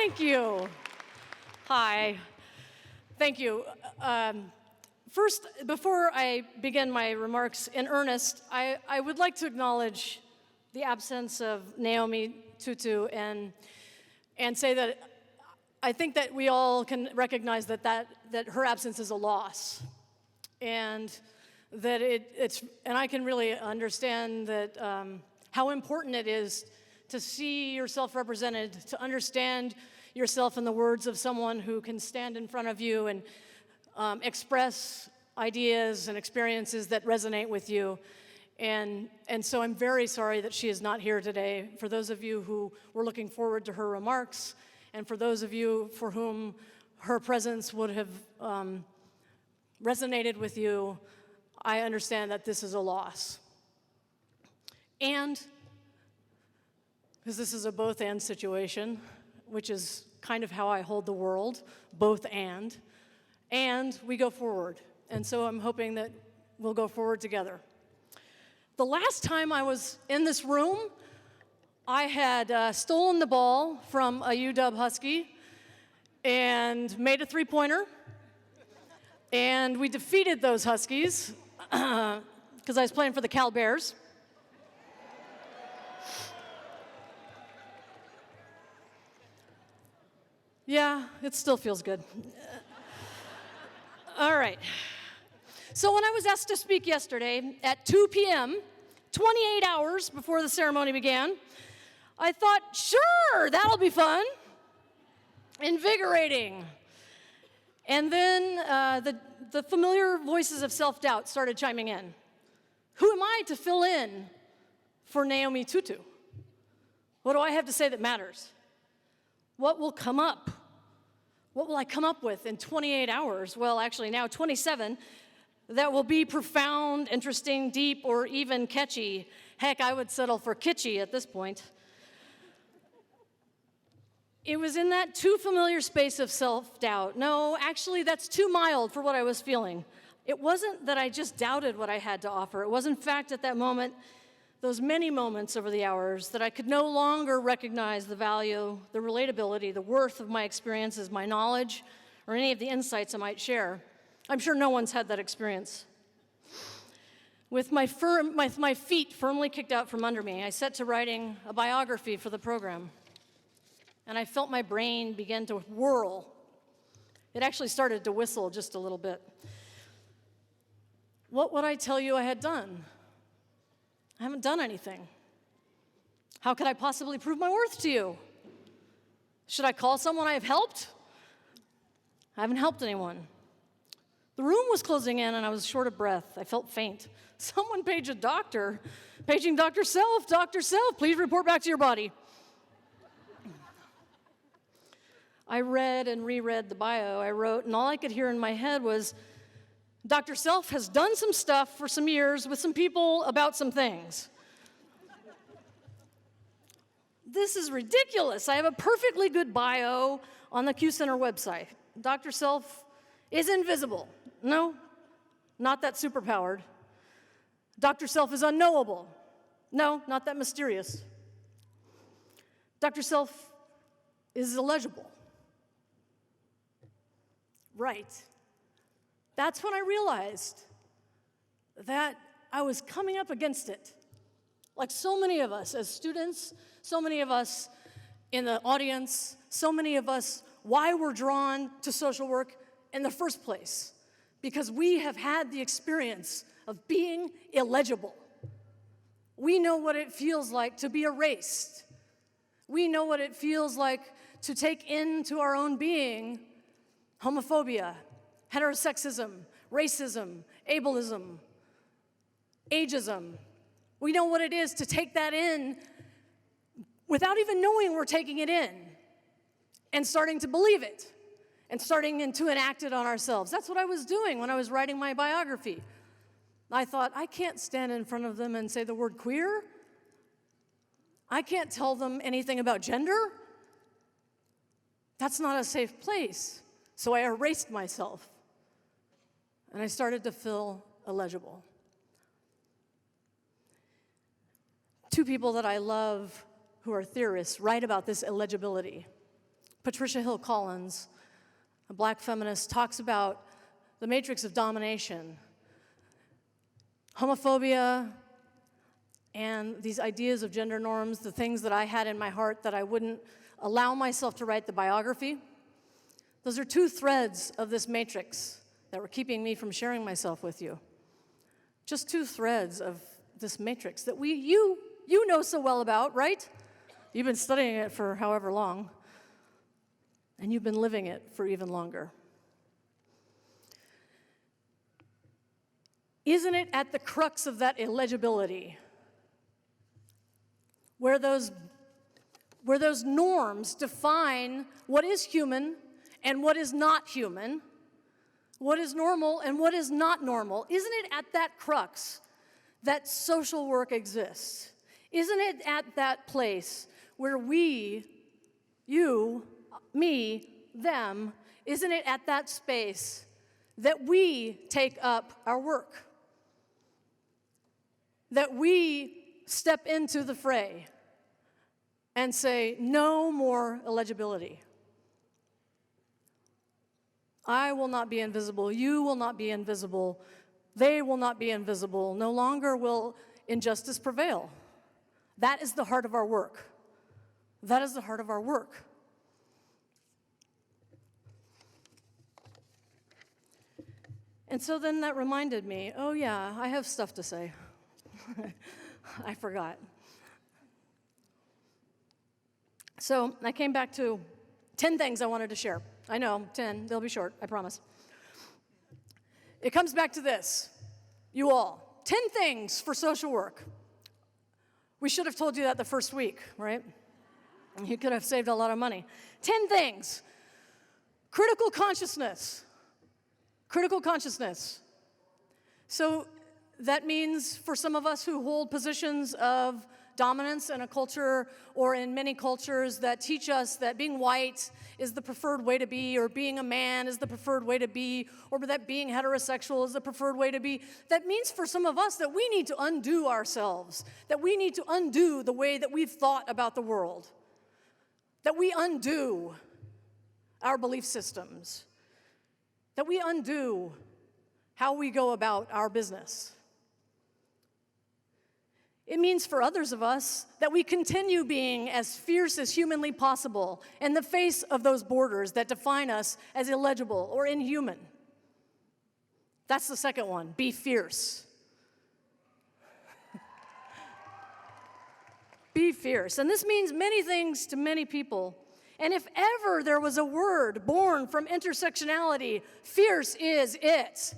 Thank you. Hi. Thank you. First, before I begin my remarks in earnest, I would like to acknowledge the absence of Naomi Tutu and say that I think that we all can recognize that her absence is a loss, and that and I can really understand that how important it is to see yourself represented, to understand yourself in the words of someone who can stand in front of you and express ideas and experiences that resonate with you. And so I'm very sorry that she is not here today. For those of you who were looking forward to her remarks, and for those of you for whom her presence would have resonated with you, I understand that this is a loss. And, because this is a both-and situation, which is kind of how I hold the world, both and we go forward. And so I'm hoping that we'll go forward together. The last time I was in this room, I had stolen the ball from a UW Husky and made a three-pointer. And we defeated those Huskies because I was playing for the Cal Bears. Yeah, it still feels good. All right. So when I was asked to speak yesterday at 2 p.m., 28 hours before the ceremony began, I thought, sure, that'll be fun, invigorating. And then the familiar voices of self-doubt started chiming in. Who am I to fill in for Naomi Tutu? What do I have to say that matters? What will come up? What will I come up with in 28 hours? Well, actually now 27. That will be profound, interesting, deep, or even catchy. Heck, I would settle for kitschy at this point. It was in that too familiar space of self-doubt. No, actually, that's too mild for what I was feeling. It wasn't that I just doubted what I had to offer. It was, in fact, at that moment, those many moments over the hours, that I could no longer recognize the value, the relatability, the worth of my experiences, my knowledge, or any of the insights I might share. I'm sure no one's had that experience. With my feet firmly kicked out from under me, I set to writing a biography for the program. And I felt my brain begin to whirl. It actually started to whistle just a little bit. What would I tell you I had done? I haven't done anything. How could I possibly prove my worth to you? Should I call someone I have helped? I haven't helped anyone. The room was closing in and I was short of breath. I felt faint. Someone page a doctor. Paging Dr. Self. Dr. Self, please report back to your body. I read and reread the bio I wrote, and all I could hear in my head was, Dr. Self has done some stuff for some years with some people about some things. This is ridiculous. I have a perfectly good bio on the Q Center website. Dr. Self is invisible. No, not that superpowered. Dr. Self is unknowable. No, not that mysterious. Dr. Self is illegible. Right. That's when I realized that I was coming up against it. Like so many of us as students, so many of us in the audience, so many of us, why we're drawn to social work in the first place. Because we have had the experience of being illegible. We know what it feels like to be erased. We know what it feels like to take into our own being homophobia, heterosexism, racism, ableism, ageism. We know what it is to take that in without even knowing we're taking it in and starting to believe it and starting to enact it on ourselves. That's what I was doing when I was writing my biography. I thought, I can't stand in front of them and say the word queer. I can't tell them anything about gender. That's not a safe place. So I erased myself, and I started to feel illegible. Two people that I love who are theorists write about this illegibility. Patricia Hill Collins, a black feminist, talks about the matrix of domination, homophobia, and these ideas of gender norms, the things that I had in my heart that I wouldn't allow myself to write the biography. Those are two threads of this matrix that were keeping me from sharing myself with you. Just two threads of this matrix that you know so well about, right? You've been studying it for however long, and you've been living it for even longer. Isn't it at the crux of that illegibility where those norms define what is human and what is not human, what is normal and what is not normal? Isn't it at that crux that social work exists? Isn't it at that place where we, you, me, them, isn't it at that space that we take up our work? That we step into the fray and say, no more illegibility. I will not be invisible. You will not be invisible. They will not be invisible. No longer will injustice prevail. That is the heart of our work. That is the heart of our work. And so then that reminded me, oh yeah, I have stuff to say. I forgot. So I came back to 10 things I wanted to share. I know, 10, they'll be short, I promise. It comes back to this, you all. 10 things for social work. We should have told you that the first week, right? You could have saved a lot of money. 10 things. Critical consciousness. Critical consciousness. So that means for some of us who hold positions of dominance in a culture or in many cultures that teach us that being white is the preferred way to be, or being a man is the preferred way to be, or that being heterosexual is the preferred way to be. That means for some of us that we need to undo ourselves, that we need to undo the way that we've thought about the world, that we undo our belief systems, that we undo how we go about our business. It means for others of us that we continue being as fierce as humanly possible in the face of those borders that define us as illegible or inhuman. That's the second one, be fierce. Be fierce. And this means many things to many people. And if ever there was a word born from intersectionality, fierce is it.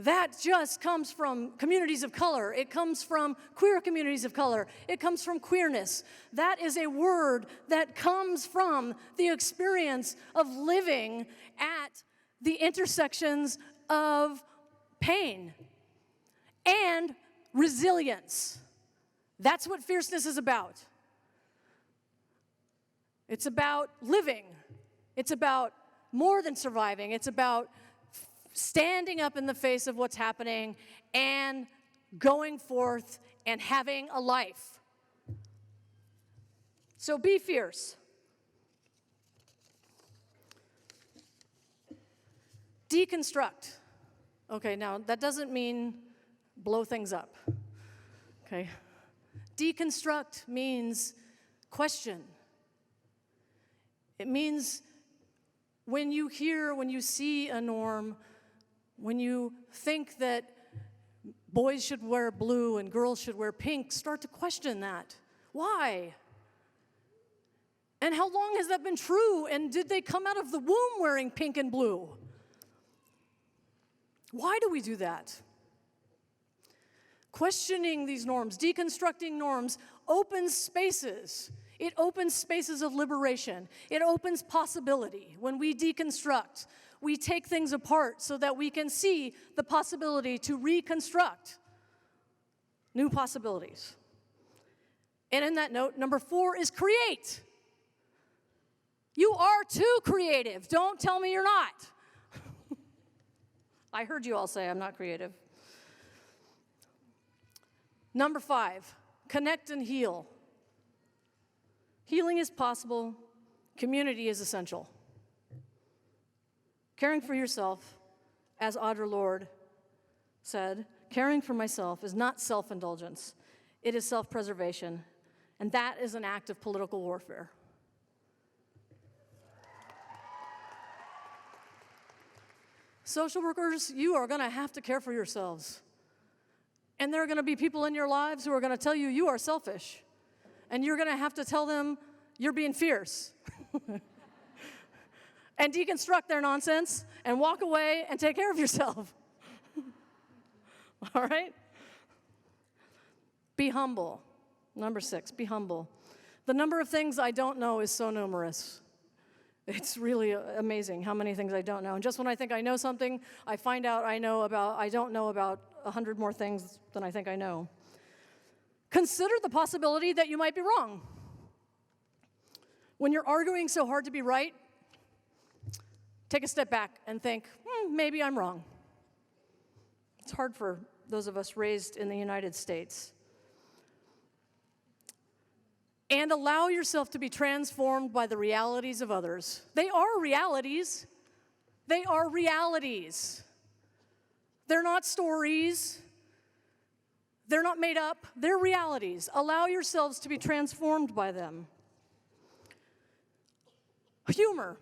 That just comes from communities of color. It comes from queer communities of color. It comes from queerness. That is a word that comes from the experience of living at the intersections of pain and resilience. That's what fierceness is about. It's about living. It's about more than surviving. It's about standing up in the face of what's happening and going forth and having a life. So be fierce. Deconstruct. Okay, now that doesn't mean blow things up. Okay? Deconstruct means question. It means when you see a norm, when you think that boys should wear blue and girls should wear pink, start to question that. Why? And how long has that been true? And did they come out of the womb wearing pink and blue? Why do we do that? Questioning these norms, deconstructing norms, opens spaces. It opens spaces of liberation. It opens possibility. When we deconstruct, we take things apart so that we can see the possibility to reconstruct new possibilities. And in that note, number 4 is create. You are too creative. Don't tell me you're not. I heard you all say I'm not creative. Number 5, connect and heal. Healing is possible. Community is essential. Caring for yourself, as Audre Lorde said, caring for myself is not self-indulgence. It is self-preservation, and that is an act of political warfare. Social workers, you are going to have to care for yourselves. And there are going to be people in your lives who are going to tell you you are selfish. And you're going to have to tell them you're being fierce. And deconstruct their nonsense and walk away and take care of yourself. All right? Be humble. Number 6, be humble. The number of things I don't know is so numerous. It's really amazing how many things I don't know. And just when I think I know something, I find out I don't know about 100 more things than I think I know. Consider the possibility that you might be wrong. When you're arguing so hard to be right, take a step back and think, maybe I'm wrong. It's hard for those of us raised in the United States. And allow yourself to be transformed by the realities of others. They are realities. They are realities. They're not stories. They're not made up. They're realities. Allow yourselves to be transformed by them. Humor.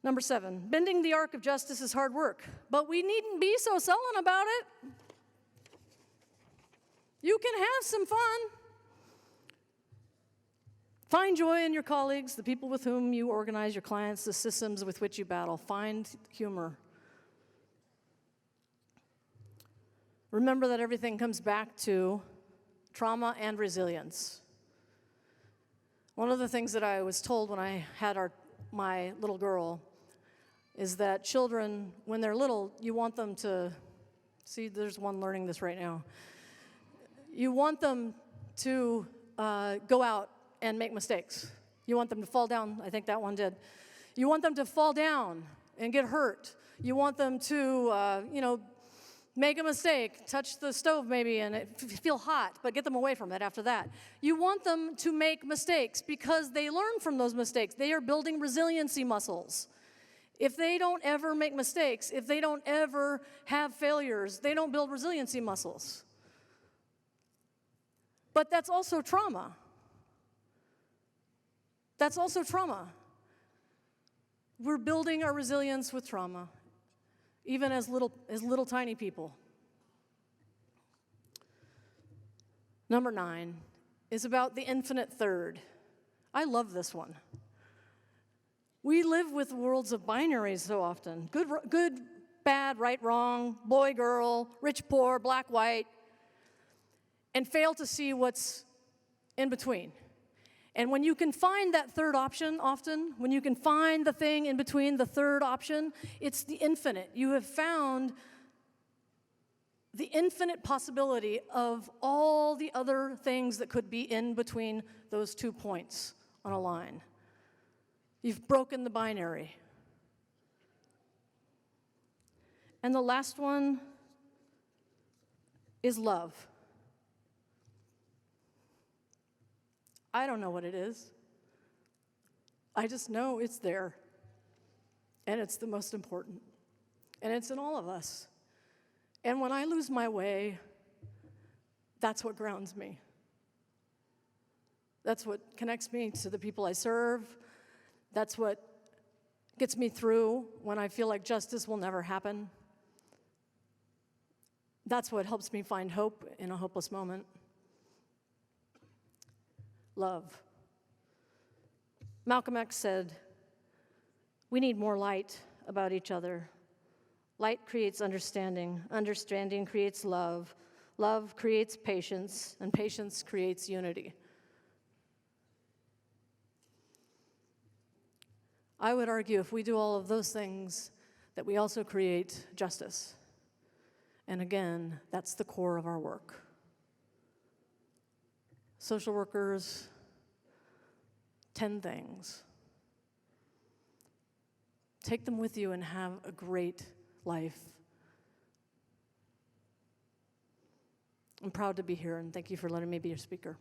Number 7, bending the arc of justice is hard work, but we needn't be so sullen about it. You can have some fun. Find joy in your colleagues, the people with whom you organize, your clients, the systems with which you battle. Find humor. Remember that everything comes back to trauma and resilience. One of the things that I was told when I had my little girl is that children, when they're little, you want them to, see, there's one learning this right now. You want them to go out and make mistakes. You want them to fall down. I think that one did. You want them to fall down and get hurt. You want them to, make a mistake, touch the stove maybe, and feel hot, but get them away from it after that. You want them to make mistakes because they learn from those mistakes. They are building resiliency muscles. If they don't ever make mistakes, if they don't ever have failures, they don't build resiliency muscles. But that's also trauma. That's also trauma. We're building our resilience with trauma, even as little tiny people. Number 9 is about the infinite third. I love this one. We live with worlds of binaries so often. Good, bad, right, wrong, boy, girl, rich, poor, black, white, and fail to see what's in between. And when you can find that third option often, when you can find the thing in between the third option, it's the infinite. You have found the infinite possibility of all the other things that could be in between those 2 points on a line. You've broken the binary. And the last one is love. I don't know what it is. I just know it's there. And it's the most important. And it's in all of us. And when I lose my way, that's what grounds me. That's what connects me to the people I serve. That's what gets me through when I feel like justice will never happen. That's what helps me find hope in a hopeless moment. Love. Malcolm X said, we need more light about each other. Light creates understanding. Understanding creates love. Love creates patience, and patience creates unity. I would argue if we do all of those things, that we also create justice. And again, that's the core of our work. Social workers, 10 things. Take them with you and have a great life. I'm proud to be here, and thank you for letting me be your speaker.